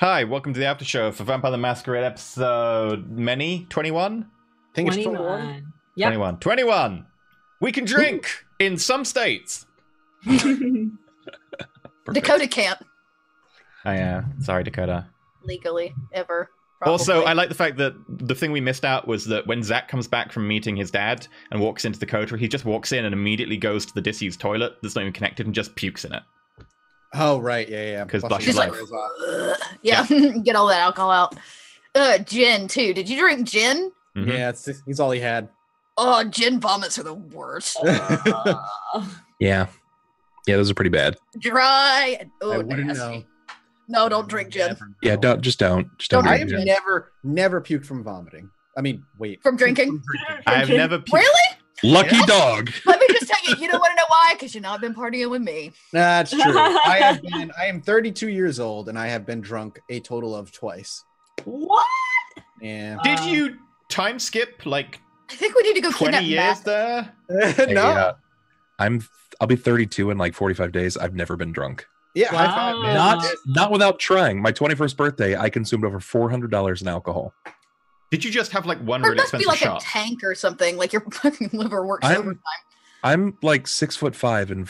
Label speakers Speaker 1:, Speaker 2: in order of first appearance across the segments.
Speaker 1: Hi, welcome to the after show for Vampire the Masquerade episode 21?
Speaker 2: I think it's 21.
Speaker 3: Yep.
Speaker 1: 21. 21! We can drink in some states.
Speaker 2: Dakota can't.
Speaker 1: Sorry, Dakota.
Speaker 2: Legally, ever. Probably.
Speaker 1: Also, I like the fact that the thing we missed out was that when Zach comes back from meeting his dad and walks into Dakota, he just walks in and immediately goes to the disused toilet that's not even connected and just pukes in it.
Speaker 4: Oh, right. Yeah.
Speaker 1: Because
Speaker 2: She's like, yeah, get all that alcohol out. Gin, too. Did you drink gin?
Speaker 1: Mm-hmm.
Speaker 4: Yeah, he's all he had.
Speaker 2: Oh, gin vomits are the worst.
Speaker 3: Yeah, those are pretty bad.
Speaker 2: Dry. And,
Speaker 4: I wouldn't know.
Speaker 2: No, don't drink gin.
Speaker 3: Yeah, don't
Speaker 2: Don't
Speaker 4: I
Speaker 3: drink
Speaker 4: have
Speaker 3: gin.
Speaker 4: never puked from vomiting. I mean, wait.
Speaker 2: From drinking?
Speaker 1: I've never puked.
Speaker 2: Really?
Speaker 3: Lucky dog.
Speaker 2: Let me just tell you, you don't want to know why? Because you've not been partying with me.
Speaker 4: That's true. I am 32 years old, and I have been drunk a total of twice.
Speaker 3: What?
Speaker 4: Yeah.
Speaker 1: Did you time skip like
Speaker 2: I think we need to go
Speaker 1: 20
Speaker 2: kidnap
Speaker 1: years
Speaker 2: Matt.
Speaker 1: there?
Speaker 4: No.
Speaker 3: I'll be 32 in like 45 days. I've never been drunk.
Speaker 4: Yeah.
Speaker 2: Wow.
Speaker 4: High five, man.
Speaker 3: Not without trying. My 21st birthday, I consumed over $400 in alcohol.
Speaker 1: Did you just have like one
Speaker 2: Or it
Speaker 1: really
Speaker 2: must be
Speaker 1: expensive
Speaker 2: like
Speaker 1: shot?
Speaker 2: a tank or something. Like your fucking liver works
Speaker 3: I'm-
Speaker 2: overtime.
Speaker 3: I'm like 6'5" and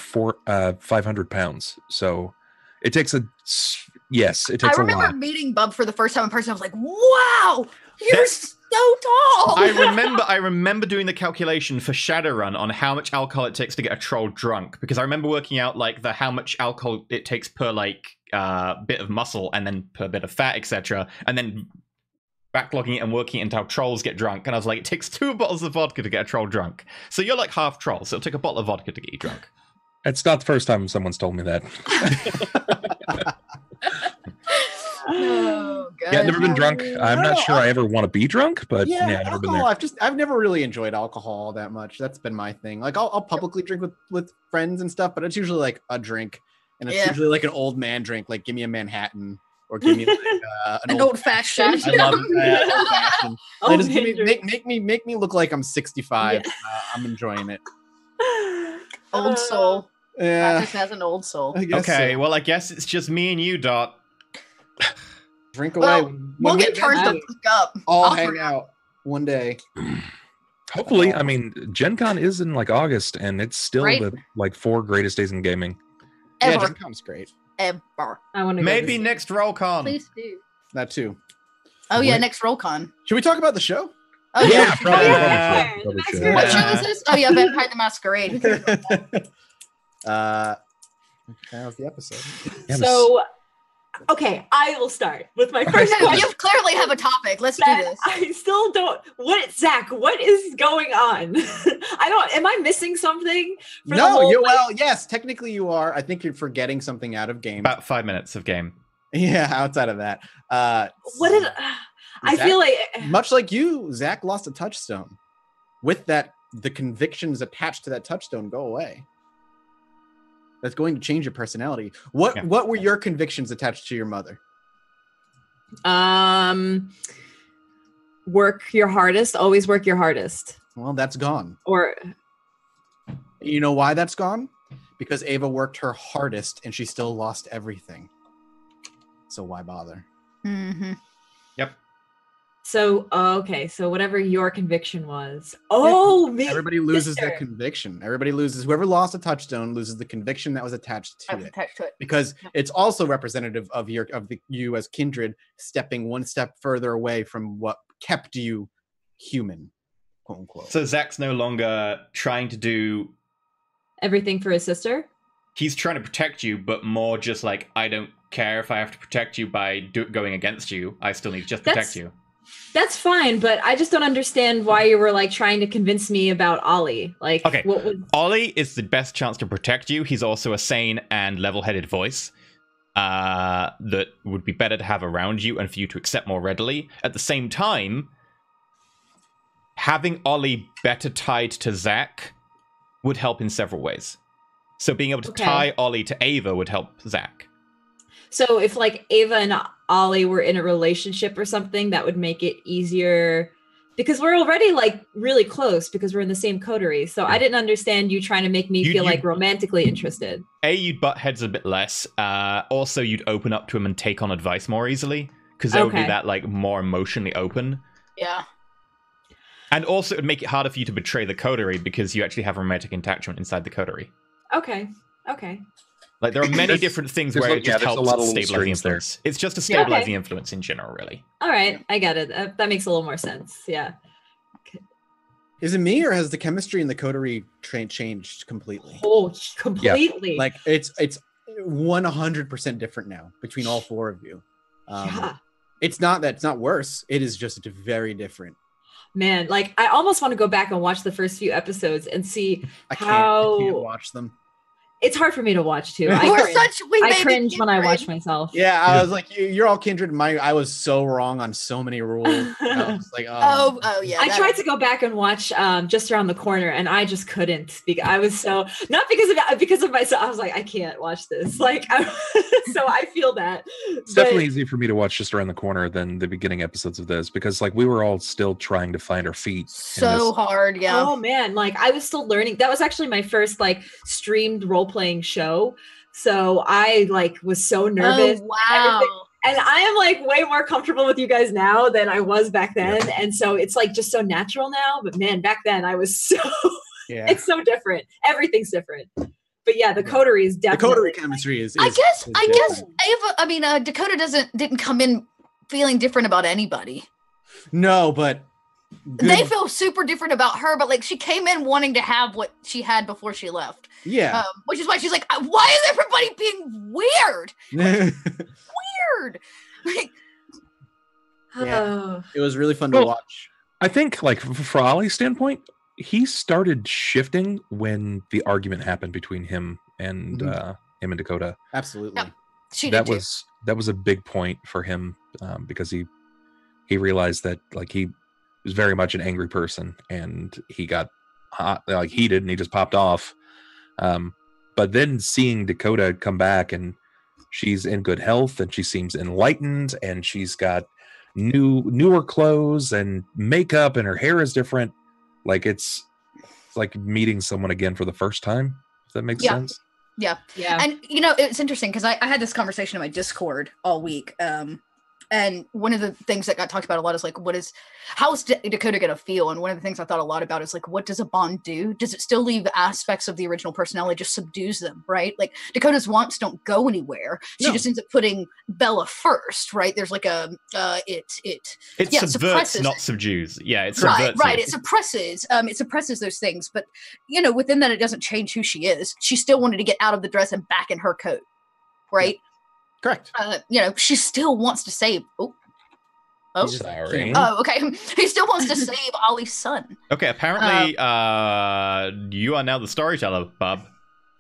Speaker 3: 500 pounds. So it takes it takes
Speaker 2: I
Speaker 3: a
Speaker 2: remember
Speaker 3: lot.
Speaker 2: meeting Bub for the first time in person. I was like, wow, you're so tall.
Speaker 1: I remember doing the calculation for Shadowrun on how much alcohol it takes to get a troll drunk, because I remember working out like how much alcohol it takes per like bit of muscle and then per bit of fat, etc. And then backlogging it and working it into how trolls get drunk. And I was like, it takes 2 bottles of vodka to get a troll drunk. So you're like half troll, so it'll take a bottle of vodka to get you drunk.
Speaker 3: It's not the first time someone's told me that.
Speaker 2: Oh, God.
Speaker 3: Yeah, I've never been drunk. I'm not sure I ever want to be drunk, but yeah, I've never been
Speaker 4: alcohol.
Speaker 3: there.
Speaker 4: I've never really enjoyed alcohol that much. That's been my thing. Like I'll publicly drink with friends and stuff, but it's usually like a drink, and it's usually like an old man drink. Like give me a Manhattan or give me like
Speaker 2: an old fashioned.
Speaker 4: I love that old fashioned.
Speaker 3: Oh,
Speaker 4: Just make me look like I'm 65.
Speaker 3: Yeah.
Speaker 4: I'm enjoying it.
Speaker 2: Old soul.
Speaker 4: Yeah.
Speaker 2: Patrick has an old soul.
Speaker 4: I guess
Speaker 1: Okay,
Speaker 4: so.
Speaker 1: well, I guess it's just me and you, Dot.
Speaker 4: Drink away.
Speaker 2: Well,
Speaker 4: When
Speaker 2: we'll
Speaker 4: we
Speaker 2: get turned the
Speaker 4: eventually
Speaker 2: fuck up.
Speaker 4: all
Speaker 2: I'll
Speaker 4: hang
Speaker 2: forget.
Speaker 4: out one day.
Speaker 3: Hopefully, I mean, Gen Con is in like August, and it's still
Speaker 2: Right.
Speaker 3: the like 4 greatest days in gaming.
Speaker 4: Yeah,
Speaker 2: Ever.
Speaker 4: Gen Con's great.
Speaker 2: Ever.
Speaker 5: I want to
Speaker 1: Maybe next RollCon.
Speaker 2: Please do.
Speaker 4: That too.
Speaker 2: Oh, yeah,
Speaker 4: What?
Speaker 2: next RollCon.
Speaker 4: Should we talk about the show?
Speaker 2: Oh, yeah.
Speaker 3: probably.
Speaker 1: Yeah.
Speaker 3: Probably should.
Speaker 5: Masquerade.
Speaker 2: What show is this? Oh, yeah, Vampire the Masquerade. Who cares about that?
Speaker 4: That was the episode.
Speaker 3: Yeah,
Speaker 5: So, okay, I will start with my first
Speaker 2: You
Speaker 5: question.
Speaker 2: clearly have a topic. Let's do
Speaker 5: That
Speaker 2: this.
Speaker 5: I still don't. Zach? What is going on? I don't. Am I missing something? For the
Speaker 4: No,
Speaker 5: whole,
Speaker 4: you
Speaker 5: like-
Speaker 4: well, yes, technically you are. I think you're forgetting something out of game.
Speaker 1: About 5 minutes of game.
Speaker 4: Yeah, outside of that.
Speaker 5: What did I
Speaker 4: Zach-
Speaker 5: feel like?
Speaker 4: Much like you, Zach lost a touchstone. With that, the convictions attached to that touchstone go away. That's going to change your personality. What were your convictions attached to your mother?
Speaker 5: Work your hardest. Always work your hardest.
Speaker 4: Well, that's gone.
Speaker 5: Or
Speaker 4: You know why that's gone? Because Ava worked her hardest and she still lost everything. So why bother?
Speaker 2: Mm-hmm.
Speaker 5: so. Okay. So whatever your conviction was. Oh, me.
Speaker 4: Everybody loses their
Speaker 5: sister.
Speaker 4: conviction. Everybody loses. Whoever lost a touchstone loses the conviction that was attached
Speaker 2: I
Speaker 4: to
Speaker 2: was
Speaker 4: it.
Speaker 2: attached to it.
Speaker 4: Because
Speaker 2: Yep.
Speaker 4: it's also representative of you as kindred stepping one step further away from what kept you human, quote unquote.
Speaker 1: So Zach's no longer trying to do...
Speaker 5: Everything for his sister.
Speaker 1: He's trying to protect you, but more just like, I don't care if I have to protect you by going against you. I still need to just protect
Speaker 5: That's-
Speaker 1: you.
Speaker 5: That's fine, but I just don't understand why you were like trying to convince me about Ollie. Like,
Speaker 1: Okay.
Speaker 5: what was?
Speaker 1: Ollie is the best chance to protect you. He's also a sane and level-headed voice that would be better to have around you and for you to accept more readily. At the same time, having Ollie better tied to Zach would help in several ways. So being able to
Speaker 5: Okay.
Speaker 1: tie Ollie to Ava would help Zach.
Speaker 5: So if like Ava and Ollie were in a relationship or something, that would make it easier Because we're already like really close because we're in the same coterie. So I didn't understand you trying to make me feel like romantically interested.
Speaker 1: You'd butt heads a bit less. Also, you'd open up to him and take on advice more easily because there would be that like more emotionally open.
Speaker 2: Yeah.
Speaker 1: And also, it would make it harder for you to betray the coterie because you actually have romantic attachment inside the coterie.
Speaker 5: Okay.
Speaker 1: Like, there are many different things where it just helps stabilize the influence. It's just a stabilizing influence in general, really.
Speaker 5: All right, I get it. That makes a little more sense. Yeah.
Speaker 4: Is it me, or has the chemistry in the coterie changed completely?
Speaker 5: Oh, completely.
Speaker 4: Yeah. Like it's 100% different now between all four of you. It's not that it's not worse. It is just very different.
Speaker 5: Man, like I almost want to go back and watch the first few episodes and see
Speaker 4: I can't watch them.
Speaker 5: It's hard for me to watch too.
Speaker 2: I
Speaker 5: cringe when I watch myself.
Speaker 4: Yeah, I was like, you're all kindred. I was so wrong on so many rules. I was like,
Speaker 2: oh yeah.
Speaker 5: I tried to go back and watch Just Around the Corner, and I just couldn't. I was so not because of myself. I was like, I can't watch this. Like, so I feel that.
Speaker 3: It's definitely easy for me to watch Just Around the Corner than the beginning episodes of this because like we were all still trying to find our feet.
Speaker 2: So hard, yeah.
Speaker 5: Oh man, like I was still learning. That was actually my first like streamed role-playing show. So I like was so nervous.
Speaker 2: Oh, wow.
Speaker 5: And I am like way more comfortable with you guys now than I was back then. Yeah. And so it's like just so natural now. But man, back then I was so it's so different. Everything's different. But yeah, the coterie is definitely
Speaker 4: the coterie chemistry is
Speaker 2: I guess Ava, Dakota didn't come in feeling different about anybody.
Speaker 4: No, but
Speaker 2: they feel super different about her, but like she came in wanting to have what she had before she left.
Speaker 4: Yeah.
Speaker 2: Which is why she's like, why is everybody being weird? Weird. Like,
Speaker 4: yeah. It was really fun to watch.
Speaker 3: I think like for Ollie's standpoint, he started shifting when the argument happened between him and Dakota.
Speaker 4: Absolutely.
Speaker 2: Yep.
Speaker 3: That was a big point for him because he realized that like he was very much an angry person and he got hot, like heated, and he just popped off. But then seeing Dakota come back and she's in good health and she seems enlightened and she's got newer clothes and makeup and her hair is different. Like it's like meeting someone again for the first time, if that makes sense.
Speaker 2: Yeah. And it's interesting because I had this conversation in my Discord all week. And one of the things that got talked about a lot is like, how is Dakota going to feel? And one of the things I thought a lot about is like, what does a bond do? Does it still leave aspects of the original personality, just subdues them, right? Like Dakota's wants don't go anywhere. She just ends up putting Bella first, right? There's like it
Speaker 1: subverts, not subdues. Yeah, it subverts.
Speaker 2: Right. It suppresses those things. But, within that, it doesn't change who she is. She still wanted to get out of the dress and back in her coat, right?
Speaker 4: Yeah. Correct.
Speaker 2: She still wants to save. Oh,
Speaker 3: sorry.
Speaker 2: Oh, okay. He still wants to save Ollie's son.
Speaker 1: Okay, apparently, you are now the storyteller, Bob.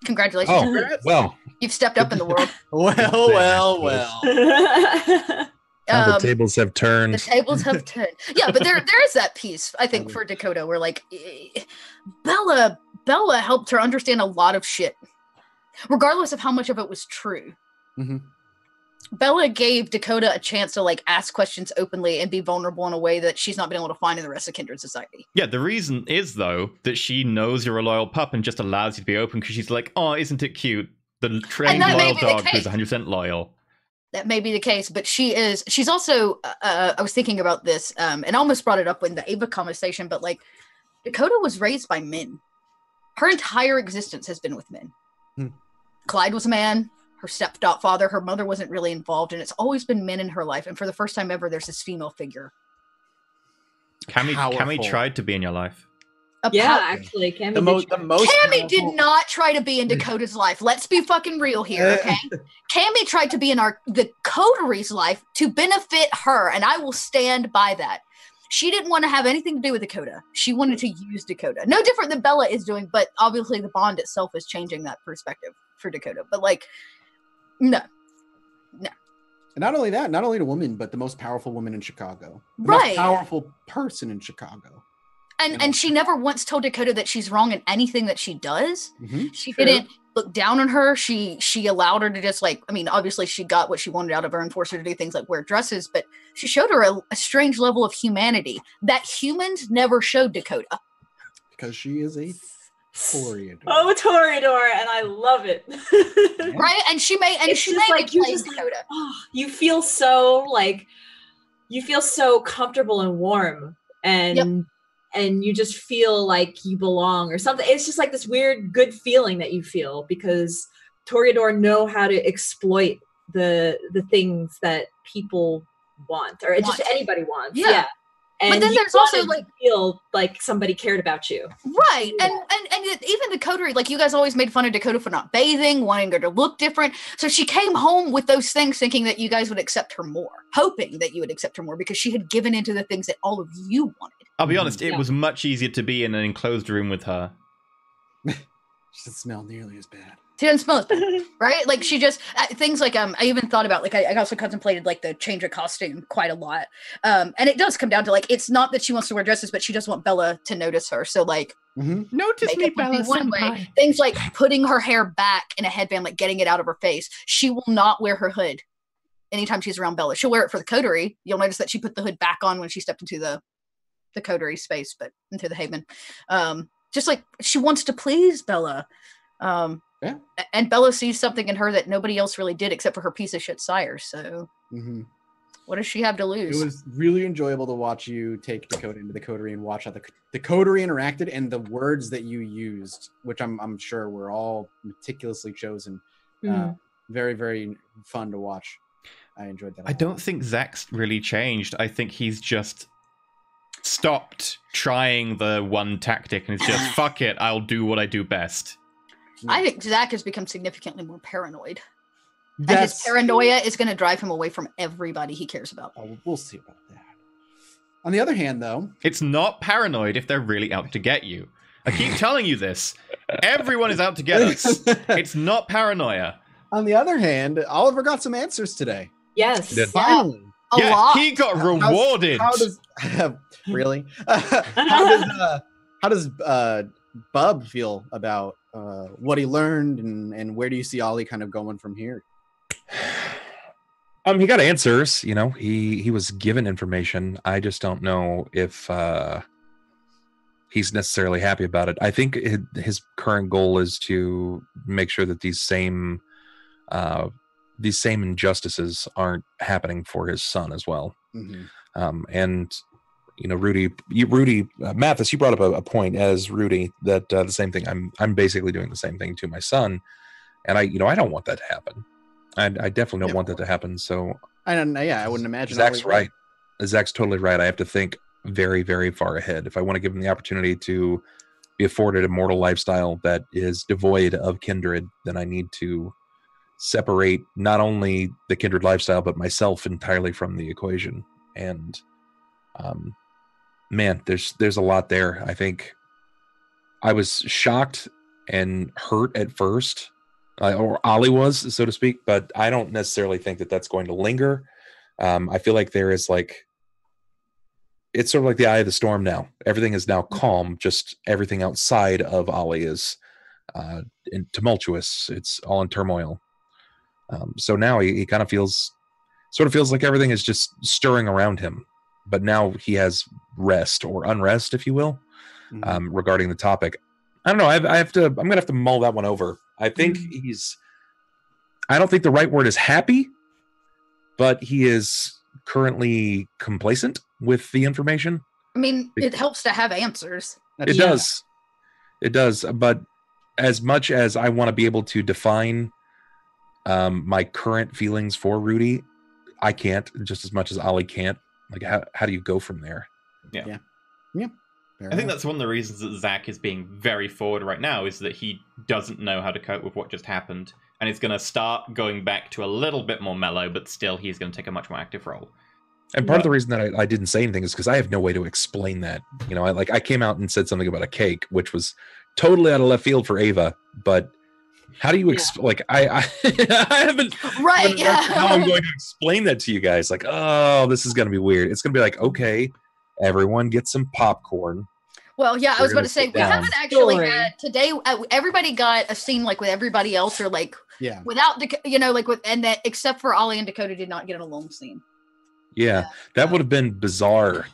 Speaker 2: Congratulations.
Speaker 3: Oh, well.
Speaker 2: You've stepped up in the world.
Speaker 4: Well.
Speaker 3: The tables have turned.
Speaker 2: The tables have turned. Yeah, but there is that piece, I think, for Dakota where, like, Bella helped her understand a lot of shit, regardless of how much of it was true.
Speaker 4: Mm-hmm.
Speaker 2: Bella gave Dakota a chance to like ask questions openly and be vulnerable in a way that she's not been able to find in the rest of Kindred society.
Speaker 1: Yeah, the reason is though that she knows you're a loyal pup and just allows you to be open because she's like, oh, isn't it cute? The trained loyal dog who's 100% loyal.
Speaker 2: That may be the case, but she's also, I was thinking about this and almost brought it up in the Ava conversation, but like Dakota was raised by men. Her entire existence has been with men. Clyde was a man. Her stepfather, her mother wasn't really involved, and it's always been men in her life. And for the first time ever, there's this female figure.
Speaker 1: Cammy tried to be in your life.
Speaker 5: Actually, Cammy
Speaker 2: Cammy did not try to be in Dakota's life. Let's be fucking real here, okay? Cammy tried to be in the coterie's life to benefit her, and I will stand by that. She didn't want to have anything to do with Dakota. She wanted to use Dakota. No different than Bella is doing, but obviously the bond itself is changing that perspective for Dakota. But like, no.
Speaker 4: And not only that, not only the woman, but the most powerful woman in Chicago. The
Speaker 2: right.
Speaker 4: most powerful person in Chicago.
Speaker 2: And she never once told Dakota that she's wrong in anything that she does. She didn't look down on her. She allowed her to just like, I mean, obviously she got what she wanted out of her and forced her to do things like wear dresses, but she showed her a strange level of humanity that humans never showed Dakota.
Speaker 4: Because she is a Toreador.
Speaker 5: Oh, Toreador, and I love it.
Speaker 2: Right? And she made like you just Dakota.
Speaker 5: Like, oh, you feel so comfortable and warm, and you just feel like you belong or something. It's just like this weird good feeling that you feel because Toreador know how to exploit the things that people want or just anybody wants. Yeah. And
Speaker 2: but then there's also like
Speaker 5: feel like somebody cared about you,
Speaker 2: right? And even Dakota, like you guys always made fun of Dakota for not bathing, wanting her to look different. So she came home with those things, thinking that you guys would accept her more, hoping that you would accept her more because she had given into the things that all of you wanted.
Speaker 1: I'll be honest, it was much easier to be in an enclosed room with her.
Speaker 4: She doesn't smell nearly as bad.
Speaker 2: She doesn't smell as bad, right? Like she just things like I even thought about like I also contemplated like the change of costume quite a lot, and it does come down to like it's not that she wants to wear dresses, but she does want Bella to notice her. So like
Speaker 1: notice me, Bella.
Speaker 2: One way. Things like putting her hair back in a headband, like getting it out of her face. She will not wear her hood anytime she's around Bella. She'll wear it for the coterie. You'll notice that she put the hood back on when she stepped into the coterie space, but into the haven. Just like she wants to please Bella.
Speaker 4: Yeah.
Speaker 2: And Bella sees something in her that nobody else really did except for her piece of shit sire. So what does she have to lose?
Speaker 4: It was really enjoyable to watch you take Dakota into the coterie and watch how the coterie interacted and the words that you used, which I'm sure were all meticulously chosen. Very, very fun to watch. I enjoyed that.
Speaker 1: I don't think Zach's really changed. I think he's just stopped trying the one tactic and it's just, fuck it, I'll do what I do best.
Speaker 2: I think Zach has become significantly more paranoid. And his paranoia is going to drive him away from everybody he cares about.
Speaker 4: Oh, we'll see about that. On the other hand, though...
Speaker 1: It's not paranoid if they're really out to get you. I keep telling you this. Everyone is out to get us. It's not paranoia.
Speaker 4: On the other hand, Oliver got some answers today.
Speaker 5: Yes.
Speaker 4: Finally.
Speaker 2: A lot.
Speaker 1: He got rewarded.
Speaker 4: How does really? How does Bub feel about what he learned and where do you see Ollie kind of going from here?
Speaker 3: He got answers, you know, he was given information. I just don't know if he's necessarily happy about it. I think his current goal is to make sure that these same injustices aren't happening for his son as well. And you know, Rudy, Mathis, you brought up a point as Rudy that the same thing. I'm basically doing the same thing to my son, and I don't want that to happen. I definitely don't want that to happen. So
Speaker 4: I wouldn't imagine.
Speaker 3: Zach's right. Zach's totally right. I have to think very, very far ahead. If I want to give him the opportunity to be afforded a mortal lifestyle that is devoid of kindred, then I need to separate not only the kindred lifestyle but myself entirely from the equation. And man, there's a lot there. I think I was shocked and hurt at first, or Ollie was, so to speak, but I don't necessarily think that that's going to linger. I feel like there is it's sort of like the eye of the storm now. Everything is now calm. Just everything outside of Ollie is tumultuous. It's all in turmoil. So now he kind of feels like everything is just stirring around him. But now he has rest or unrest, if you will, regarding the topic. I don't know. I'm going to have to mull that one over. I think I don't think the right word is happy, but he is currently complacent with the information.
Speaker 2: I mean, it helps to have answers.
Speaker 3: It does. But as much as I want to be able to define my current feelings for Rudy, I can't, just as much as Ollie can't. Like, how do you go from there?
Speaker 1: Yeah. I think that's one of the reasons that Zach is being very forward right now, is that he doesn't know how to cope with what just happened. And it's going to start going back to a little bit more mellow, but still he's going to take a much more active role.
Speaker 3: And part of the reason that I didn't say anything is because I have no way to explain that. You know, I came out and said something about a cake, which was totally out of left field for Ava, but how do you I haven't how I'm going to explain that to you guys. Like, oh, this is going to be weird. It's going to be like, okay, everyone get some popcorn.
Speaker 2: Well, yeah, I
Speaker 3: We're
Speaker 2: was about
Speaker 3: gonna
Speaker 2: to say
Speaker 3: sit
Speaker 2: we
Speaker 3: down.
Speaker 2: haven't actually
Speaker 5: Story.
Speaker 2: had today. Everybody got a scene like with everybody else, or like
Speaker 4: Yeah.
Speaker 2: without like with, and that except for Ollie and Dakota did not get a long scene.
Speaker 3: Yeah, that would have been bizarre.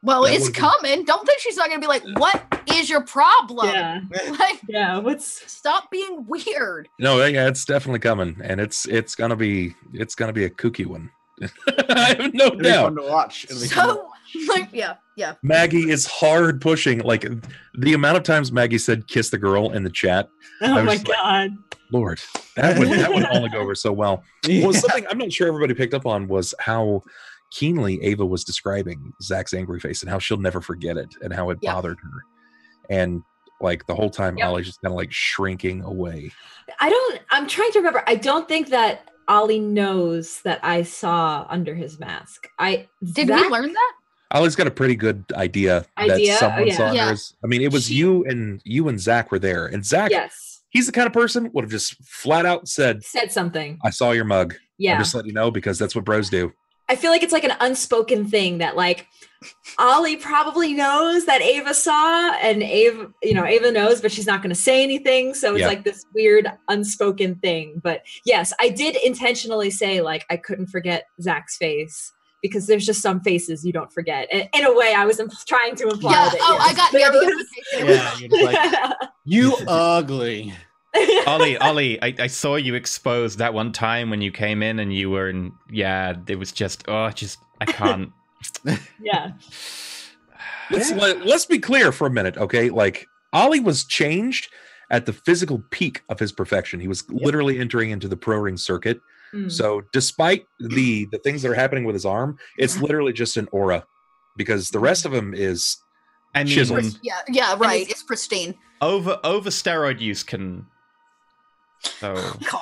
Speaker 2: Well,
Speaker 3: That
Speaker 2: it's
Speaker 3: would've been-
Speaker 2: coming. Don't think she's not gonna be like, "What is your problem?"
Speaker 5: Yeah.
Speaker 2: Like,
Speaker 5: Yeah. What's
Speaker 2: stop being weird.
Speaker 3: No, yeah, it's definitely coming, and it's gonna be a kooky one. I have no
Speaker 4: It'll be fun
Speaker 3: doubt.
Speaker 4: to watch. It'll be fun to
Speaker 2: So,
Speaker 4: watch.
Speaker 2: like, yeah.
Speaker 3: Maggie is hard pushing. Like the amount of times Maggie said "kiss the girl" in the chat.
Speaker 5: oh
Speaker 3: I was
Speaker 5: my
Speaker 3: just like,
Speaker 5: god.
Speaker 3: Lord, that would only go over so well. Well, something I'm not sure everybody picked up on was how keenly Ava was describing Zach's angry face and how she'll never forget it and how it
Speaker 2: Yeah.
Speaker 3: bothered her. And like the whole time,
Speaker 5: Yep.
Speaker 3: Ollie's just kind of like shrinking away.
Speaker 5: I'm trying to remember. I don't think that Ollie knows that I saw under his mask.
Speaker 2: Did we learn that?
Speaker 3: Ollie's got a pretty good idea
Speaker 5: Idea?
Speaker 3: that someone
Speaker 5: Oh, yeah.
Speaker 3: saw
Speaker 2: Yeah.
Speaker 3: hers. I mean, it was you and Zach were there, and Zach,
Speaker 5: Yes.
Speaker 3: he's the kind of person would have just flat out said,
Speaker 5: Said something.
Speaker 3: "I saw your mug."
Speaker 5: Yeah.
Speaker 3: I'm just letting you know because that's what bros do.
Speaker 5: I feel like it's like an unspoken thing that like Ollie probably knows that Ava saw, and Ava knows, but she's not going to say anything. So it's
Speaker 3: Yeah.
Speaker 5: like this weird unspoken thing. But yes, I did intentionally say like I couldn't forget Zach's face because there's just some faces you don't forget. And in a way, I was trying to imply
Speaker 2: Yeah.
Speaker 5: that.
Speaker 2: Oh,
Speaker 5: yes,
Speaker 2: I got
Speaker 5: there
Speaker 2: the
Speaker 5: was-
Speaker 2: implication.
Speaker 4: Yeah, you're just like, you ugly.
Speaker 1: Ollie, I saw you exposed that one time when you came in and you were in. Yeah, it was just. I can't.
Speaker 5: Yeah.
Speaker 3: Let's be clear for a minute, okay? Like Ollie was changed at the physical peak of his perfection. He was literally entering into the pro ring circuit.
Speaker 5: Mm.
Speaker 3: So despite the things that are happening with his arm, it's literally just an aura because the rest of him is
Speaker 1: I mean,
Speaker 3: chiseled.
Speaker 2: Yeah, right. It's pristine.
Speaker 1: over steroid use can. So
Speaker 2: God.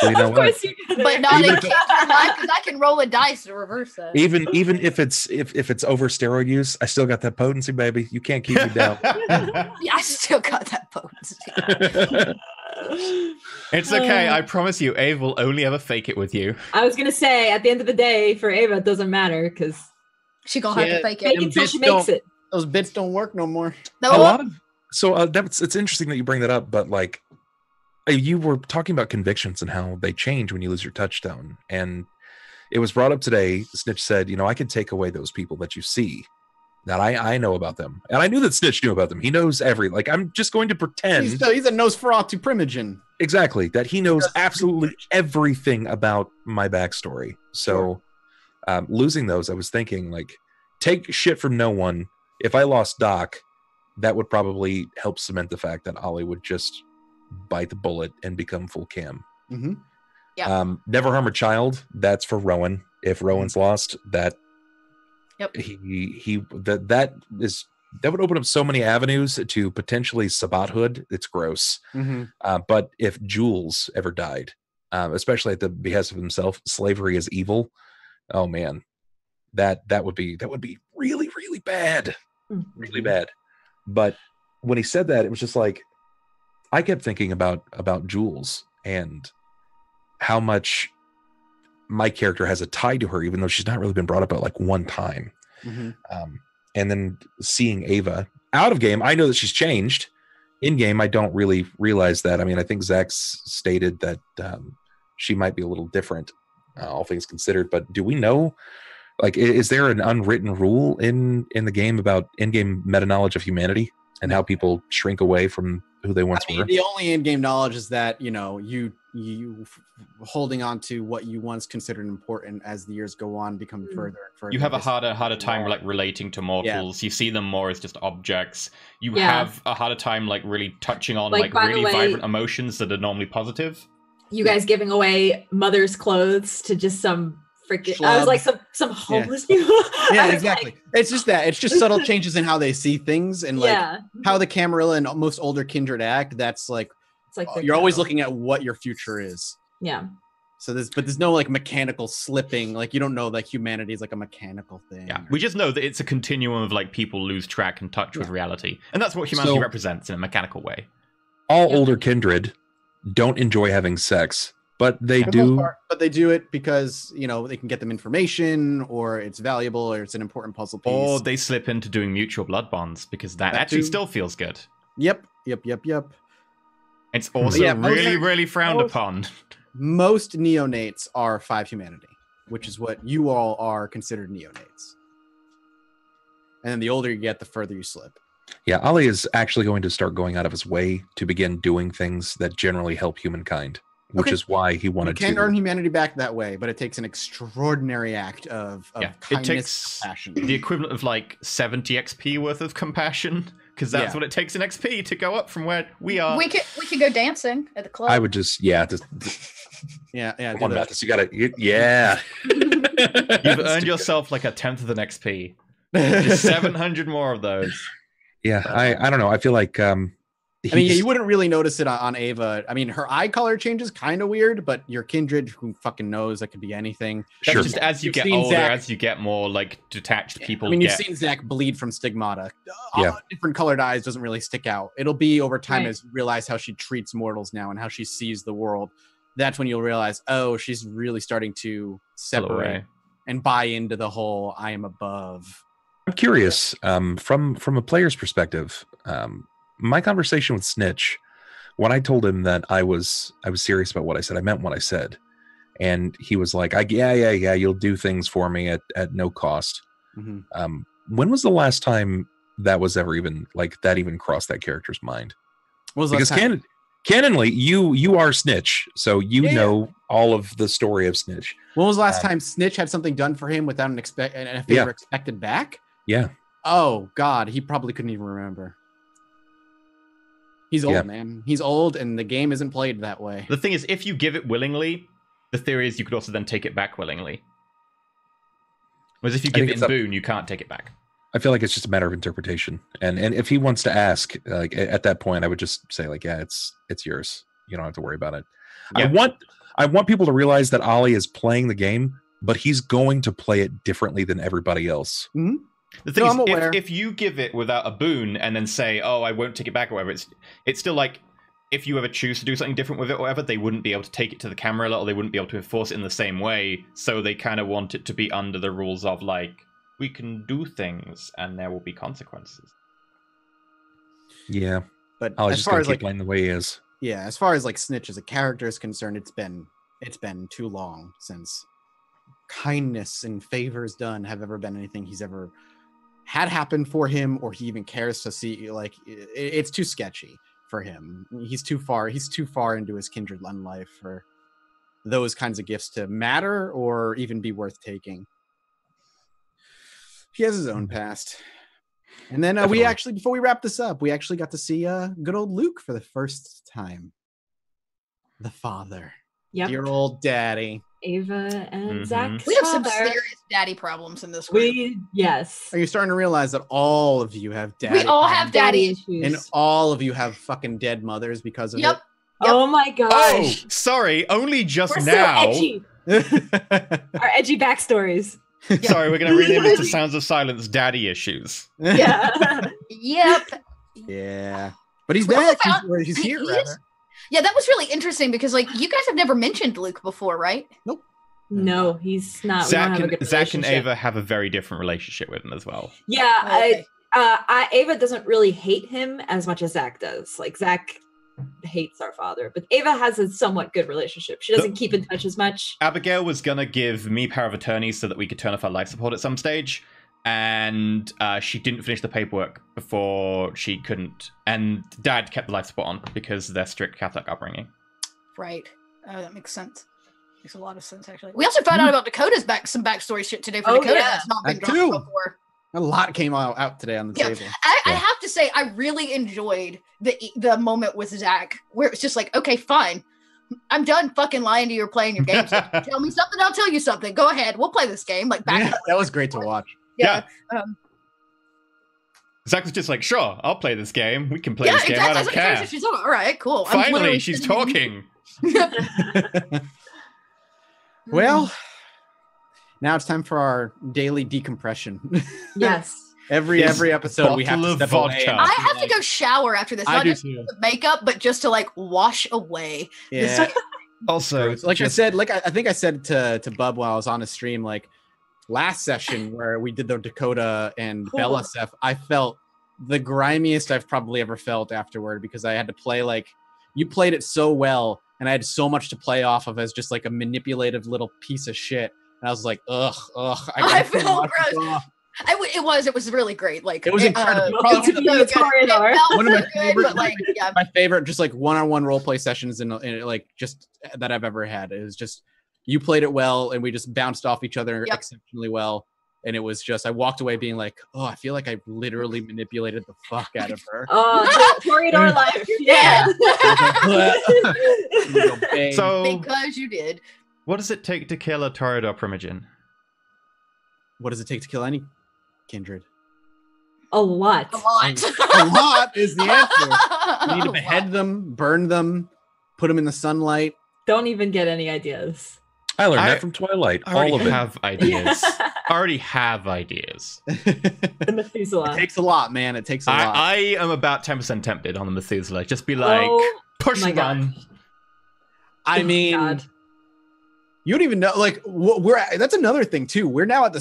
Speaker 3: Well, you know
Speaker 5: Of course
Speaker 3: what?
Speaker 5: you did.
Speaker 2: But not in
Speaker 3: Even-
Speaker 2: character life, because I can roll a dice to reverse that.
Speaker 3: Even if it's over steroid use, I still got that potency, baby. You can't keep me down.
Speaker 2: Yeah, I still got that potency.
Speaker 1: It's okay. I promise you, Ave will only ever fake it with you.
Speaker 5: I was gonna say at the end of the day, for Ava, it doesn't matter because
Speaker 2: She gonna have
Speaker 4: Yeah.
Speaker 2: to fake
Speaker 5: fake
Speaker 2: it.
Speaker 5: it till
Speaker 4: bits
Speaker 5: she makes
Speaker 4: don't-
Speaker 5: it.
Speaker 4: Those bits don't work no more.
Speaker 3: A
Speaker 2: No,
Speaker 3: lot of it's interesting that you bring that up, but like you were talking about convictions and how they change when you lose your touchstone, and it was brought up today. Snitch said, I can take away those people that you see, that I know about them, and I knew that Snitch knew about them. He knows I'm just going to pretend
Speaker 4: He's a Nosferatu primogen.
Speaker 3: exactly that he knows absolutely everything about my backstory. So losing those, I was thinking like, take shit from no one. If I lost Doc, that would probably help cement the fact that Ollie would just bite the bullet and become full cam.
Speaker 4: Mm-hmm.
Speaker 2: Yeah.
Speaker 3: Never harm a child. That's for Rowan. If Rowan's lost, that
Speaker 2: Yep.
Speaker 3: that would open up so many avenues to potentially sabathood. It's gross.
Speaker 4: Mm-hmm.
Speaker 3: But if Jules ever died, especially at the behest of himself, slavery is evil. Oh man, that would be really, really bad. Really bad. But when he said that, it was just like I kept thinking about Jules and how much my character has a tie to her, even though she's not really been brought up at like one time.
Speaker 4: Mm-hmm.
Speaker 3: And then seeing Ava out of game, I know that she's changed. In game, I don't really realize that. I mean, I think Zach's stated that she might be a little different, all things considered. But do we know? Like, is there an unwritten rule in the game about in-game meta knowledge of humanity and how people shrink away from who they once were?
Speaker 4: The only in-game knowledge is that you holding on to what you once considered important as the years go on become further and further.
Speaker 1: You have a harder time like relating to mortals. You see them more as just objects. You have a harder time like really touching on like
Speaker 5: by the
Speaker 1: really
Speaker 5: way,
Speaker 1: vibrant emotions that are normally positive.
Speaker 5: You guys giving away mother's clothes to just some freaking. I was like some homeless people.
Speaker 4: Yeah, exactly. It's just that. It's just subtle changes in how they see things and like how the Camarilla and most older kindred act. That's like,
Speaker 5: it's like
Speaker 4: you're always looking at what your future is.
Speaker 5: Yeah.
Speaker 4: So there's no like mechanical slipping. Like you don't know that humanity is like a mechanical thing.
Speaker 1: Yeah, we just know that it's a continuum of like people lose track and touch with reality, and that's what humanity represents in a mechanical way.
Speaker 3: All older kindred don't enjoy having sex, But they
Speaker 4: For the most
Speaker 3: do.
Speaker 4: part, but they do it because they can get them information, or it's valuable, or it's an important puzzle piece.
Speaker 1: Or they slip into doing mutual blood bonds because that actually still feels good.
Speaker 4: Yep.
Speaker 1: It's also really frowned upon.
Speaker 4: Most neonates are 5 humanity, which is what you all are considered neonates. And then the older you get, the further you slip.
Speaker 3: Yeah, Ali is actually going to start going out of his way to begin doing things that generally help humankind, which is why he wanted to.
Speaker 4: You can earn humanity back that way, but it takes an extraordinary act of kindness,
Speaker 1: it takes
Speaker 4: compassion.
Speaker 1: The equivalent of like 70 XP worth of compassion, because that's what it takes in XP to go up from where we are.
Speaker 2: We could go dancing at the club.
Speaker 3: I would just
Speaker 4: yeah.
Speaker 3: Come on, Mathis, you gotta yeah.
Speaker 1: You've earned yourself like 1/10 of an XP. Just 700 more of those.
Speaker 3: Yeah, I don't know. I feel like
Speaker 4: you wouldn't really notice it on Ava. I mean, her eye color changes kind of weird, but your kindred, who fucking knows, that could be anything.
Speaker 1: Sure. Just as you get older, as you get more like detached people.
Speaker 4: I mean, you've seen Zach bleed from stigmata. Different colored eyes doesn't really stick out. It'll be over time as you realize how she treats mortals now and how she sees the world. That's when you'll realize, oh, she's really starting to separate and buy into the whole I am above.
Speaker 3: I'm curious, from a player's perspective, my conversation with Snitch, when I told him that I was serious about what I said, I meant what I said. And he was like, yeah, you'll do things for me at no cost. Mm-hmm. When was the last time that was ever even crossed that character's mind? Because canonly, you are Snitch, so you know all of the story of Snitch.
Speaker 4: When was the last time Snitch had something done for him without a favor expected back?
Speaker 3: Yeah.
Speaker 4: Oh God, he probably couldn't even remember. He's old, man. He's old, and the game isn't played that way.
Speaker 1: The thing is, if you give it willingly, the theory is you could also then take it back willingly. Whereas if you give it in boon, you can't take it back.
Speaker 3: I feel like it's just a matter of interpretation. And if he wants to ask, like at that point, I would just say, like, yeah, it's yours. You don't have to worry about it. Yeah. I want people to realize that Ollie is playing the game, but he's going to play it differently than everybody else.
Speaker 4: Mm-hmm.
Speaker 1: The thing is, if you give it without a boon and then say, oh, I won't take it back or whatever, it's still like, if you ever choose to do something different with it or whatever, they wouldn't be able to take it to the camera a lot, or they wouldn't be able to enforce it in the same way. So they kind of want it to be under the rules of, like, we can do things and there will be consequences.
Speaker 3: Yeah. But Ollie's just going to keep playing the way he is.
Speaker 4: Yeah, as far as like Snitch as a character is concerned, it's been too long since kindness and favors done have ever been anything he's ever had happen for him, or he even cares to see. Like, it's too sketchy for him. He's too far into his kindred life for those kinds of gifts to matter or even be worth taking. He has his own past. And then we actually, before we wrap this up, we actually got to see good old Luke for the first time. The father.
Speaker 5: Yep.
Speaker 4: Dear old daddy.
Speaker 5: Ava and Zach's
Speaker 2: We have some serious daddy problems in this group.
Speaker 5: Yes.
Speaker 4: Are you starting to realize that all of you have daddy
Speaker 2: We all have daddy issues.
Speaker 4: And all of you have fucking dead mothers because of it?
Speaker 2: Yep.
Speaker 5: Oh my gosh.
Speaker 1: Oh, sorry. Only just
Speaker 5: We're
Speaker 1: now.
Speaker 5: So edgy. Our edgy backstories.
Speaker 1: Sorry, we're going to rename it to Sounds of Silence Daddy Issues.
Speaker 5: Yeah.
Speaker 2: Yep.
Speaker 4: Yeah. But he's back. He's here, rather.
Speaker 2: Yeah, that was really interesting because, like, you guys have never mentioned Luke before, right?
Speaker 4: Nope.
Speaker 5: No, he's not.
Speaker 1: Zach and Ava have a very different relationship with him as well.
Speaker 5: Yeah, okay. Ava doesn't really hate him as much as Zach does. Like, Zach hates our father, but Ava has a somewhat good relationship. She doesn't keep in touch as much.
Speaker 1: Abigail was going to give me power of attorney so that we could turn off our life support at some stage. And she didn't finish the paperwork before she couldn't. And Dad kept the life support on because of their strict Catholic upbringing.
Speaker 2: Right. That makes sense. Makes a lot of sense, actually. We also found out about Dakota's some backstory shit today for Dakota that's not been dropped before.
Speaker 4: A lot came out today on the table.
Speaker 2: I have to say, I really enjoyed the moment with Zach where it's just like, okay, fine. I'm done fucking lying to you or playing your games. Tell me something, I'll tell you something. Go ahead. We'll play this game. Like back.
Speaker 4: That was great to watch.
Speaker 1: Yeah. Zach was just like, sure, I'll play this game. We can play this game. I don't care.
Speaker 2: She's all right, cool.
Speaker 1: Finally, she's talking.
Speaker 4: Well, now it's time for our daily decompression.
Speaker 5: Yes.
Speaker 4: Every episode we have to step away.
Speaker 2: I have to go shower after this.
Speaker 4: I do too.
Speaker 2: Makeup, but just to like wash away.
Speaker 4: Yeah.
Speaker 1: Also,
Speaker 4: like I said, like I think I said to Bub while I was on the stream, like last session where we did the Dakota and Bella stuff, I felt the grimiest I've probably ever felt afterward, because I had to play like you played it so well, and I had so much to play off of as just like a manipulative little piece of shit. And I was like, ugh.
Speaker 2: I feel gross. It was really great. Like
Speaker 4: it was incredible.
Speaker 5: Probably
Speaker 4: One of my favorite, my favorite, just like one-on-one role play sessions in like just that I've ever had. It was just you played it well, and we just bounced off each other exceptionally well. And it was just, I walked away being like, oh, I feel like I literally manipulated the fuck out of her.
Speaker 5: Oh, Toreador life. Yeah.
Speaker 1: So,
Speaker 2: because you did.
Speaker 1: What does it take to kill a Toreador Primogen?
Speaker 4: What does it take to kill any kindred?
Speaker 5: A lot.
Speaker 2: A lot.
Speaker 4: A lot is the answer. You need to behead them, burn them, put them in the sunlight.
Speaker 5: Don't even get any ideas.
Speaker 3: I learned that from Twilight.
Speaker 1: I already
Speaker 3: all of it.
Speaker 1: have ideas. I already have ideas.
Speaker 5: The Methuselah.
Speaker 4: It takes a lot, man. It takes a lot.
Speaker 1: I am about 10% tempted on the Methuselah. Just be like, push and run.
Speaker 4: I mean, you don't even know. Like, that's another thing too. We're at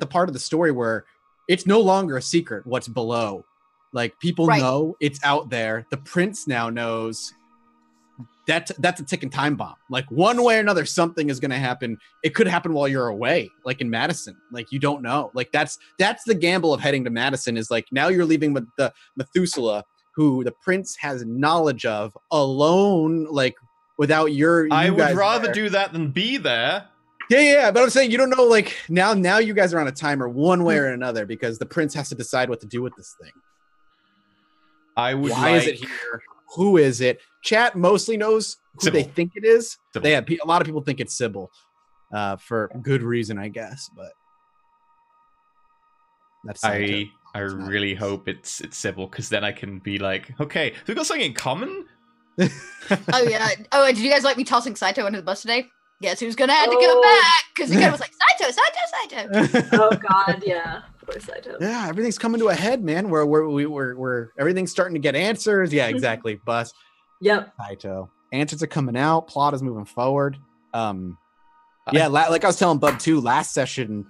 Speaker 4: the part of the story where it's no longer a secret what's below. Like, people know it's out there. The prince now knows. That's a ticking time bomb. Like, one way or another, something is going to happen. It could happen while you're away, like in Madison. Like, you don't know. Like, that's the gamble of heading to Madison, is like, now you're leaving with the Methuselah, who the prince has knowledge of, alone, like without
Speaker 1: I would rather do that than be there.
Speaker 4: Yeah. But I'm saying, you don't know, like, now you guys are on a timer one way or another, because the prince has to decide what to do with this thing. Why is it here? Who is it? Chat mostly knows who Sybil. They think it is. Sybil. They have a lot of people think it's Sybil, for good reason, I guess. But that's
Speaker 1: I really hope it's Sybil, because then I can be like, okay, we've got something in common.
Speaker 2: Oh yeah. Oh, and did you guys like me tossing Saito under the bus today? Guess who's gonna have to go back? Because the guy was like, Saito.
Speaker 5: Oh God, yeah. Saito.
Speaker 4: Yeah, everything's coming to a head, man. We're everything's starting to get answers. Yeah, exactly. Bus.
Speaker 5: Yep.
Speaker 4: Saito. Answers are coming out. Plot is moving forward. Yeah, like I was telling Bub too, last session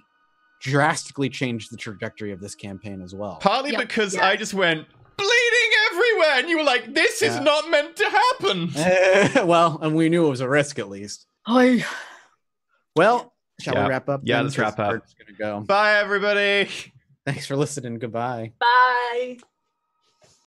Speaker 4: drastically changed the trajectory of this campaign as well.
Speaker 1: Partly because I just went bleeding everywhere, and you were like, "This is not meant to happen."
Speaker 4: Well, and we knew it was a risk at least. Well, shall we wrap up?
Speaker 1: Yeah, let's wrap up.
Speaker 4: Gonna go.
Speaker 1: Bye, everybody.
Speaker 4: Thanks for listening. Goodbye.
Speaker 5: Bye.